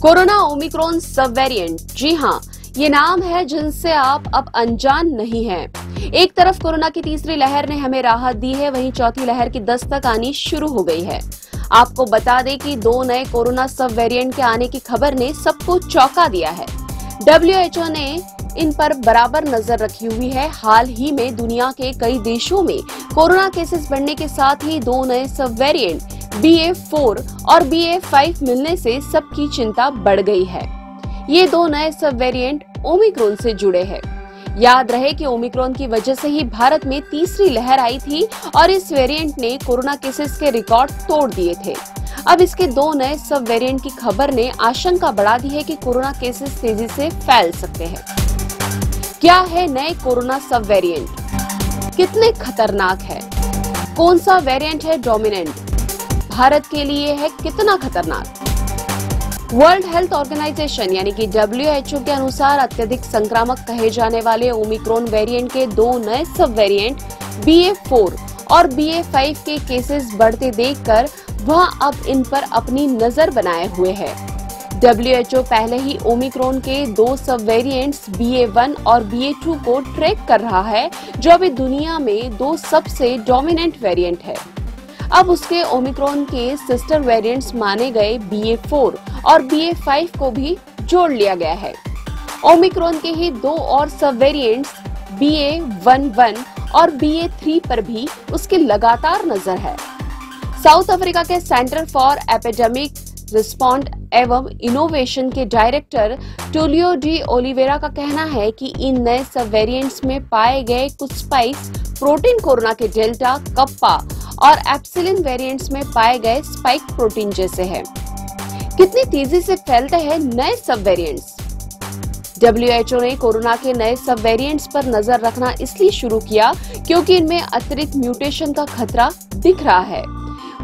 Corona Omicron सब variant, जी हाँ, ये नाम है जिनसे आप अब अनजान नहीं हैं। एक तरफ कोरोना की तीसरी लहर ने हमें राहत दी है, वहीं चौथी लहर की दस्तक आनी शुरू हो गई है। आपको बता दें कि 2 नए कोरोना सब वेरिएंट के आने की खबर ने सबको चौंका दिया है। WHO ने इन पर बराबर नजर रखी हुई है। हाल ही में दुनिया के कई देशों में कोरोना केसेस बढ़ने के साथ ही 2 नए सब वेरिएंट BA.4 और BA.5 मिलने से सबकी चिंता बढ़ गई है। ये 2 नए सब वेरिएंट ओमिक्रॉन से जुड़े हैं। याद रहे कि ओमिक्रॉन की वजह से ही भारत में तीसरी लहर आई थी और इस वेरिएंट ने कोरोना केसेस के रिकॉर्ड तोड़ दिए थे। अब इसके 2 नए सब वेरिएंट की खबर ने आशंका बढ़ा दी है कि कोरोना केसेस तेजी से फैल सकते हैं। क्या है नए कोरोना सब वेरिएंट? कितने खतरनाक है? कौन सा वेरिएंट है डोमिनेंट? भारत के लिए है कितना खतरनाक? वर्ल्ड हेल्थ ऑर्गेनाइजेशन यानी कि WHO के अनुसार अत्यधिक संक्रामक कहे जाने वाले ओमिक्रॉन वेरिएंट के 2 नए सब वेरिएंट BA.4 और BA.5 के केसेस बढ़ते देखकर वह अब इन पर अपनी नजर बनाए हुए है। WHO पहले ही ओमिक्रॉन के 2 सब वेरिएंट्स BA.1 और BA.2 को ट्रैक कर रहा है, जो अभी दुनिया में 2 सबसे डोमिनेंट वेरिएंट है। अब उसके ओमिक्रॉन के सिस्टर वेरिएंट्स माने गए BA.4 और BA.5 को भी जोड़ लिया गया है। ओमिक्रॉन के ही 2 और सब वेरिएंट्स BA.1.1 और BA.3 पर भी उसकी लगातार नजर है। साउथ अफ्रीका के सेंटर फॉर एपिडेमिक रिस्पॉन्ड एवं इनोवेशन के डायरेक्टर टूलियो डी ओलिवेरा का कहना है कि इन नए सब वेरिएंट्स में पाए गए कुछ स्पाइक्स प्रोटीन कोरोना के डेल्टा, कप्पा और एप्सिलिन वेरिएंट्स में पाए गए स्पाइक प्रोटीन जैसे हैं। कितनी तेजी से फैलते हैं नए सब वेरिएंट्स? WHO ने कोरोना के नए सब वेरिएंट्स पर नजर रखना इसलिए शुरू किया क्योंकि इनमें अतिरिक्त म्यूटेशन का खतरा दिख रहा है।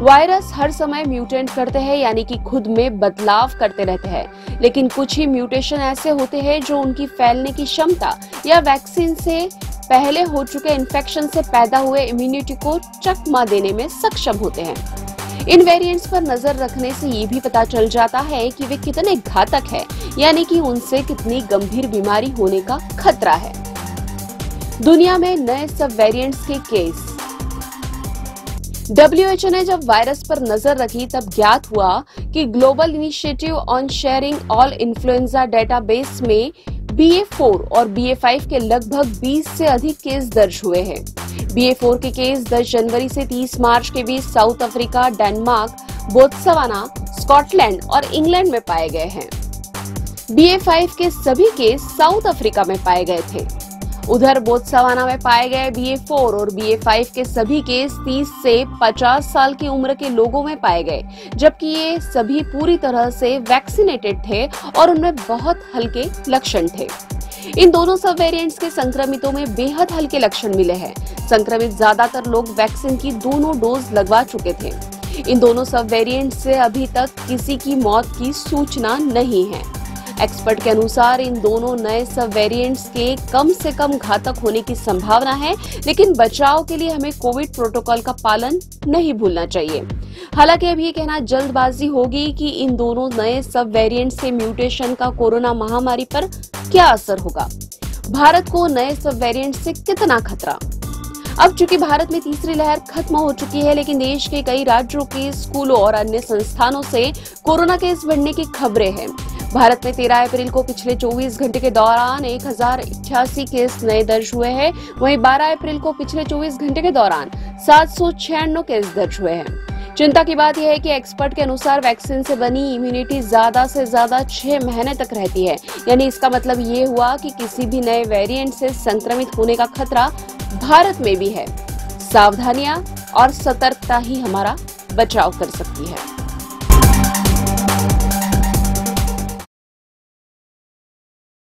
वायरस हर समय म्यूटेंट करते हैं, यानी कि खुद में बदलाव करते रहते हैं, लेकिन कुछ ही म्यूटेशन ऐसे होते हैं जो उनकी फैलने की क्षमता या वैक्सीन से पहले हो चुके इन्फेक्शन से पैदा हुए इम्यूनिटी को चकमा देने में सक्षम होते हैं। इन वेरिएंट्स पर नजर रखने से ये भी पता चल जाता है कि वे कितने घातक हैं, यानी कि उनसे कितनी गंभीर बीमारी होने का खतरा है। दुनिया में नए सब वेरिएंट्स के केस। WHO ने जब वायरस पर नजर रखी तब ज्ञात हुआ कि global initiative on sharing all influenza database में BA.4 और BA.5 के लगभग 20 से अधिक केस दर्ज हुए हैं। BA.4 के केस 10 जनवरी से 30 मार्च के बीच South Africa, Denmark, Botswana, Scotland और इंग्लैंड में पाए गए हैं। BA.5 के सभी केस साउथ अफ्रीका में पाए गए थे। उधर बोत्सवाना में पाए गए BA.4 और BA.5 के सभी केस 30 से 50 साल की उम्र के लोगों में पाए गए, जबकि ये सभी पूरी तरह से वैक्सीनेटेड थे और उनमें बहुत हल्के लक्षण थे। इन दोनों सब वेरिएंट्स के संक्रमितों में बेहद हल्के लक्षण मिले हैं। संक्रमित ज्यादातर लोग वैक्सीन की दोनों डोज लगवा चुके थे। इन दोनों सब वेरिएंट से अभी तक किसी की मौत की सूचना नहीं है। एक्सपर्ट के अनुसार इन दोनों नए सब वेरिएंट्स के कम से कम घातक होने की संभावना है, लेकिन बचाव के लिए हमें कोविड प्रोटोकॉल का पालन नहीं भूलना चाहिए। हालांकि अब ये कहना जल्दबाजी होगी कि इन दोनों नए सब वेरिएंट से म्यूटेशन का कोरोना महामारी पर क्या असर होगा। भारत को नए सब वेरिएंट से कितना खतरा? अब चूंकि भारत में तीसरी लहर खत्म हो चुकी है, लेकिन देश के कई राज्यों के स्कूलों और अन्य संस्थानों से कोरोना केस बढ़ने की खबरें हैं। भारत में 13 अप्रैल को पिछले 24 घंटे के दौरान 1088 केस नए दर्ज हुए हैं। वहीं 12 अप्रैल को पिछले 24 घंटे के दौरान 796 केस दर्ज हुए हैं। चिंता की बात यह है कि एक्सपर्ट के अनुसार वैक्सीन से बनी इम्यूनिटी ज्यादा से ज्यादा 6 महीने तक रहती है, यानी इसका मतलब ये हुआ कि किसी भी नए वेरिएंट से संक्रमित होने का खतरा भारत में भी है। सावधानियां और सतर्कता ही हमारा बचाव कर सकती है।